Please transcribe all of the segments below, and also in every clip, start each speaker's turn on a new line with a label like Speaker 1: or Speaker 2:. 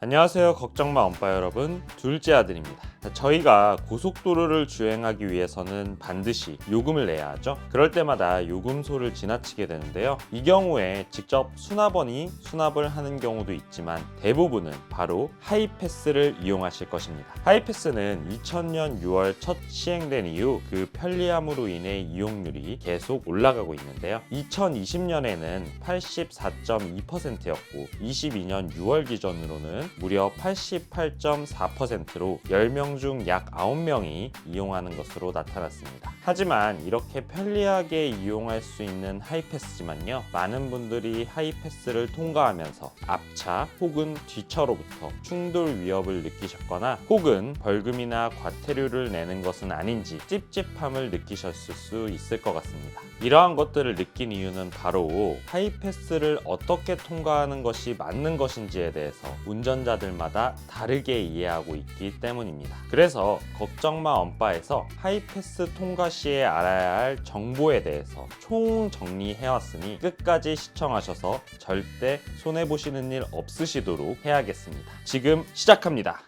Speaker 1: 안녕하세요, 걱정마 엄빠 여러분. 둘째 아들입니다. 저희가 고속도로를 주행하기 위해서는 반드시 요금을 내야 하죠. 그럴 때마다 요금소를 지나치게 되는데요. 이 경우에 직접 수납원이 수납을 하는 경우도 있지만 대부분은 바로 하이패스를 이용하실 것입니다. 하이패스는 2000년 6월 첫 시행된 이후 그 편리함으로 인해 이용률이 계속 올라가고 있는데요. 2020년에는 84.2%였고 22년 6월 기준으로는 무려 88.4%로 10명 중 약 9명이 이용하는 것으로 나타났습니다. 하지만 이렇게 편리하게 이용할 수 있는 하이패스지만요, 많은 분들이 하이패스를 통과하면서 앞차 혹은 뒷차로부터 충돌 위협을 느끼셨거나 혹은 벌금이나 과태료를 내는 것은 아닌지 찝찝함을 느끼셨을 수 있을 것 같습니다. 이러한 것들을 느낀 이유는 바로 하이패스를 어떻게 통과하는 것이 맞는 것인지에 대해서 운전자들마다 다르게 이해하고 있기 때문입니다. 그래서 걱정마 엄빠에서 하이패스 통과 시에 알아야 할 정보에 대해서 총 정리해왔으니 끝까지 시청하셔서 절대 손해보시는 일 없으시도록 해야겠습니다. 지금 시작합니다.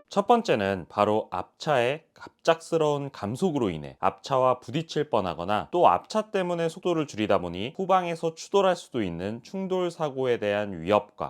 Speaker 1: 첫 번째는 바로 앞차의 갑작스러운 감속으로 인해 앞차와 부딪힐 뻔하거나 또 앞차 때문에 속도를 줄이다 보니 후방에서 추돌할 수도 있는 충돌 사고에 대한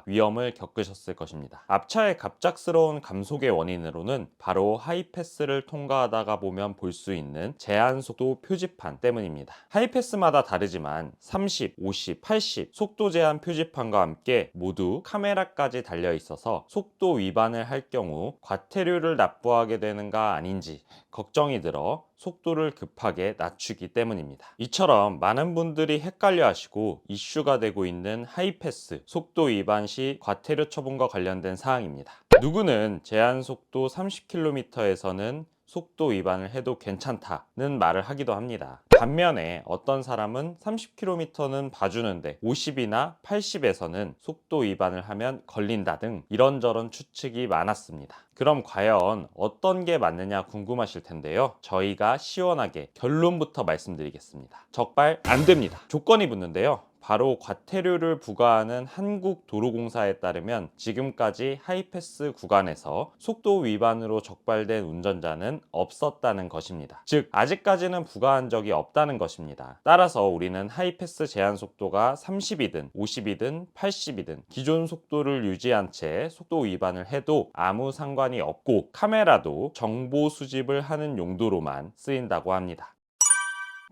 Speaker 1: 위험을 겪으셨을 것입니다. 앞차의 갑작스러운 감속의 원인으로는 바로 하이패스를 통과하다가 보면 볼 수 있는 제한속도 표지판 때문입니다. 하이패스마다 다르지만 30, 50, 80 속도 제한 표지판과 함께 모두 카메라까지 달려 있어서 속도 위반을 할 경우 과태료를 납부하게 되는가 아닌지 걱정이 들어 속도를 급하게 낮추기 때문입니다. 이처럼 많은 분들이 헷갈려 하시고 이슈가 되고 있는 하이패스 속도 위반 시 과태료 처분과 관련된 사항입니다. 누구는 제한 속도 30km에서는 속도 위반을 해도 괜찮다는 말을 하기도 합니다. 반면에 어떤 사람은 30km는 봐주는데 50이나 80에서는 속도 위반을 하면 걸린다 등 이런저런 추측이 많았습니다. 그럼 과연 어떤 게 맞느냐 궁금하실 텐데요. 저희가 시원하게 결론부터 말씀드리겠습니다. 적발 안 됩니다. 조건이 붙는데요. 바로 과태료를 부과하는 한국도로공사에 따르면 지금까지 하이패스 구간에서 속도 위반으로 적발된 운전자는 없었다는 것입니다. 즉 아직까지는 부과한 적이 없다는 것입니다. 따라서 우리는 하이패스 제한 속도가 30이든 50이든 80이든 기존 속도를 유지한 채 속도 위반을 해도 아무 상관이 없고 카메라도 정보 수집을 하는 용도로만 쓰인다고 합니다.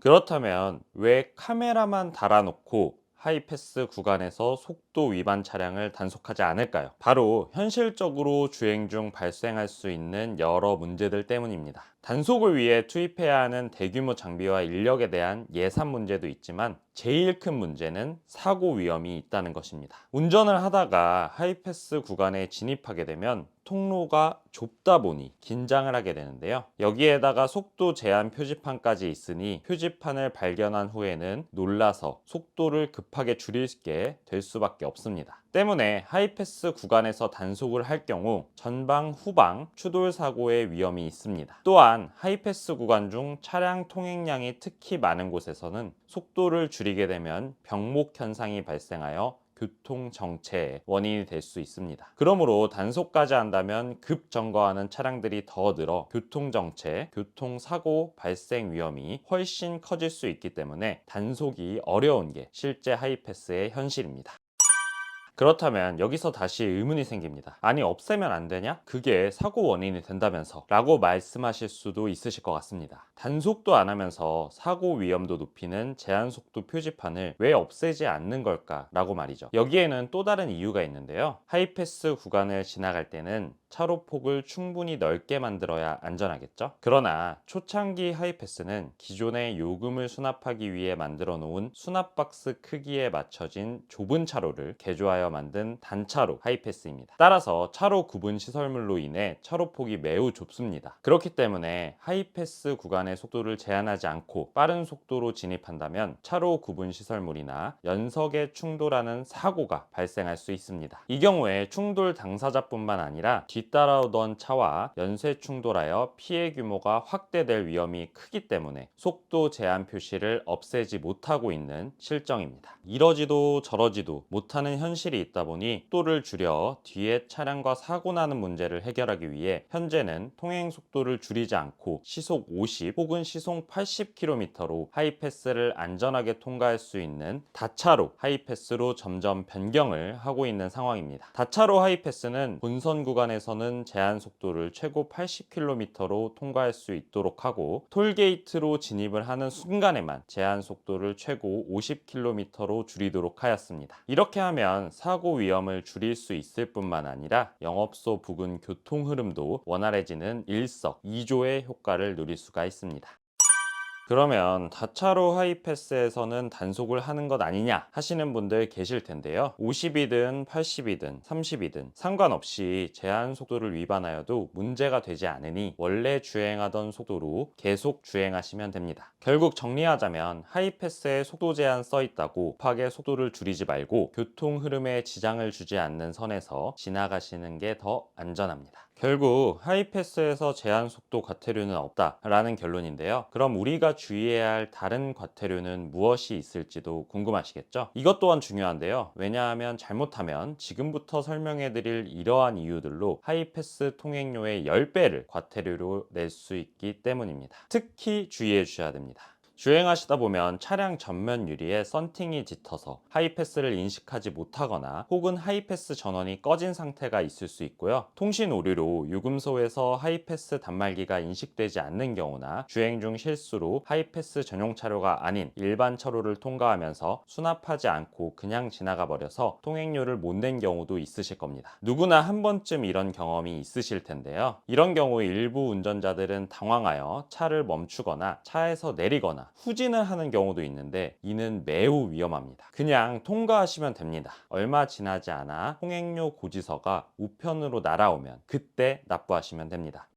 Speaker 1: 그렇다면 왜 카메라만 달아놓고 하이패스 구간에서 속도 위반 차량을 단속하지 않을까요? 바로 현실적으로 주행 중 발생할 수 있는 여러 문제들 때문입니다. 단속을 위해 투입해야 하는 대규모 장비와 인력에 대한 예산 문제도 있지만 제일 큰 문제는 사고 위험이 있다는 것입니다. 운전을 하다가 하이패스 구간에 진입하게 되면 통로가 좁다 보니 긴장을 하게 되는데요. 여기에다가 속도 제한 표지판까지 있으니 표지판을 발견한 후에는 놀라서 속도를 급하게 줄이게 될 수밖에 없습니다. 때문에 하이패스 구간에서 단속을 할 경우 전방, 후방 추돌 사고의 위험이 있습니다. 또한 하이패스 구간 중 차량 통행량이 특히 많은 곳에서는 속도를 줄이게 되면 병목 현상이 발생하여 교통 정체의 원인이 될 수 있습니다. 그러므로 단속까지 한다면 급정거하는 차량들이 더 늘어 교통 정체, 교통사고 발생 위험이 훨씬 커질 수 있기 때문에 단속이 어려운 게 실제 하이패스의 현실입니다. 그렇다면 여기서 다시 의문이 생깁니다. 아니 없애면 안 되냐? 그게 사고 원인이 된다면서 라고 말씀하실 수도 있으실 것 같습니다. 단속도 안 하면서 사고 위험도 높이는 제한속도 표지판을 왜 없애지 않는 걸까? 라고 말이죠. 여기에는 또 다른 이유가 있는데요. 하이패스 구간을 지나갈 때는 차로폭을 충분히 넓게 만들어야 안전하겠죠? 그러나 초창기 하이패스는 기존의 요금을 수납하기 위해 만들어 놓은 수납박스 크기에 맞춰진 좁은 차로를 개조하여 만든 단차로 하이패스입니다. 따라서 차로 구분 시설물로 인해 차로폭이 매우 좁습니다. 그렇기 때문에 하이패스 구간의 속도를 제한하지 않고 빠른 속도로 진입한다면 차로 구분 시설물이나 연석에 충돌하는 사고가 발생할 수 있습니다. 이 경우에 충돌 당사자뿐만 아니라 뒤따라오던 차와 연쇄 충돌하여 피해 규모가 확대될 위험이 크기 때문에 속도 제한 표시를 없애지 못하고 있는 실정입니다. 이러지도 저러지도 못하는 현실이 있다 보니 속도를 줄여 뒤에 차량과 사고 나는 문제를 해결하기 위해 현재는 통행 속도를 줄이지 않고 시속 50 혹은 시속 80km로 하이패스를 안전하게 통과할 수 있는 다차로 하이패스로 점점 변경을 하고 있는 상황입니다. 다차로 하이패스는 본선 구간에서는 제한 속도를 최고 80km로 통과할 수 있도록 하고 톨게이트로 진입을 하는 순간에만 제한 속도를 최고 50km로 줄이도록 하였습니다. 이렇게 하면 사고 위험을 줄일 수 있을 뿐만 아니라 영업소 부근 교통 흐름도 원활해지는 일석이조의 효과를 누릴 수가 있습니다. 그러면 다차로 하이패스에서는 단속을 하는 것 아니냐 하시는 분들 계실 텐데요. 50이든 80이든 30이든 상관없이 제한 속도를 위반하여도 문제가 되지 않으니 원래 주행하던 속도로 계속 주행하시면 됩니다. 결국 정리하자면 하이패스에 속도 제한 써 있다고 급하게 속도를 줄이지 말고 교통 흐름에 지장을 주지 않는 선에서 지나가시는 게 더 안전합니다. 결국 하이패스에서 제한 속도 과태료는 없다라는 결론인데요. 그럼 우리가 주의해야 할 다른 과태료는 무엇이 있을지도 궁금하시겠죠? 이것 또한 중요한데요. 왜냐하면 잘못하면 지금부터 설명해드릴 이러한 이유들로 하이패스 통행료의 10배를 과태료로 낼 수 있기 때문입니다. 특히 주의해 주셔야 됩니다. 주행하시다 보면 차량 전면 유리에 썬팅이 짙어서 하이패스를 인식하지 못하거나 혹은 하이패스 전원이 꺼진 상태가 있을 수 있고요. 통신 오류로 유금소에서 하이패스 단말기가 인식되지 않는 경우나 주행 중 실수로 하이패스 전용 차로가 아닌 일반 차로를 통과하면서 수납하지 않고 그냥 지나가 버려서 통행료를 못 낸 경우도 있으실 겁니다. 누구나 한 번쯤 이런 경험이 있으실 텐데요. 이런 경우 일부 운전자들은 당황하여 차를 멈추거나 차에서 내리거나 후진을 하는 경우도 있는데 이는 매우 위험합니다. 그냥 통과하시면 됩니다. 얼마 지나지 않아 통행료 고지서가 우편으로 날아오면 그때 납부하시면 됩니다.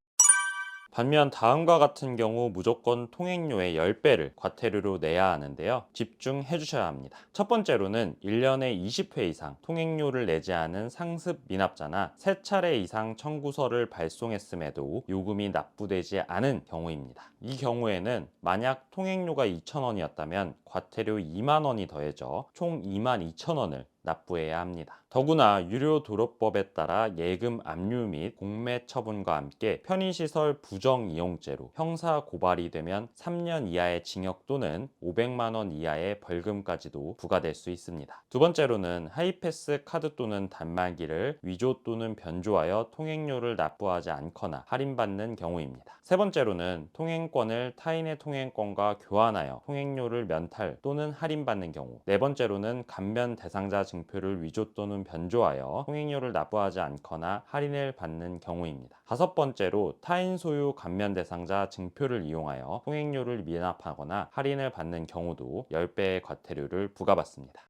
Speaker 1: 반면 다음과 같은 경우 무조건 통행료의 10배를 과태료로 내야 하는데요. 집중해 주셔야 합니다. 첫 번째로는 1년에 20회 이상 통행료를 내지 않은 상습 미납자나 3차례 이상 청구서를 발송했음에도 요금이 납부되지 않은 경우입니다. 이 경우에는 만약 통행료가 2,000원이었다면 과태료 2만 원이 더해져 총 22,000원을 납부해야 합니다. 더구나 유료도로법에 따라 예금 압류 및 공매 처분과 함께 편의시설 부정 이용죄로 형사 고발이 되면 3년 이하의 징역 또는 500만 원 이하의 벌금까지도 부과될 수 있습니다. 두 번째로는 하이패스 카드 또는 단말기를 위조 또는 변조하여 통행료를 납부하지 않거나 할인받는 경우입니다. 세 번째로는 통행권을 타인의 통행권과 교환하여 통행료를 면탈 또는 할인받는 경우. 네 번째로는 감면 대상자 증표를 위조 또는 변조하여 통행료를 납부하지 않거나 할인을 받는 경우입니다. 다섯 번째로 타인 소유 감면 대상자 증표를 이용하여 통행료를 미납하거나 할인을 받는 경우도 10배의 과태료를 부과받습니다.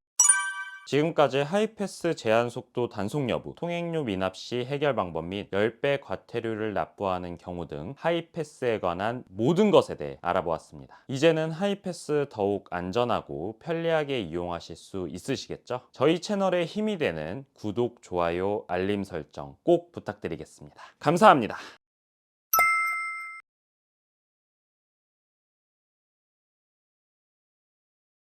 Speaker 1: 지금까지 하이패스 제한 속도 단속 여부, 통행료 미납 시 해결 방법 및 10배 과태료를 납부하는 경우 등 하이패스에 관한 모든 것에 대해 알아보았습니다. 이제는 하이패스 더욱 안전하고 편리하게 이용하실 수 있으시겠죠? 저희 채널에 힘이 되는 구독, 좋아요, 알림 설정 꼭 부탁드리겠습니다. 감사합니다.